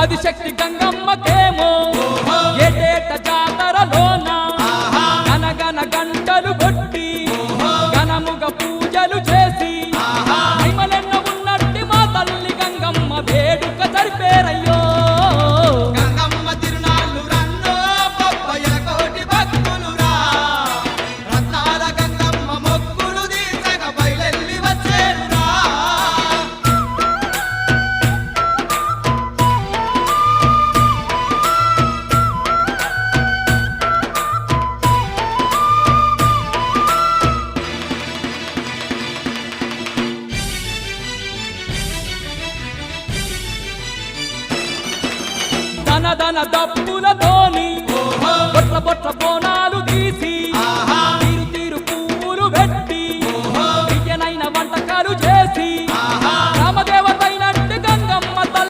ఆదిశక్తి గంగమ్మకేమో ఏటేట జాతరలోన గనగన గంటలు కొట్టి ఘనముగ పూజలు చేసి మహిమలెన్న ఉన్నట్టి మా తల్లి గంగమ్మ వేడుక జరిపేరయ్యో. గంగమ్మ తిరునాళ్ళు రన్నో బొబ్బయ్య కోటి భక్తులురా రత్నాల గంగమ్మ మొక్కులు తీర్చగ బయలెల్లి వచ్చేరురా. ధన ధన దప్పులతోని బొట్ల బొట్ల బోనాలు తీసి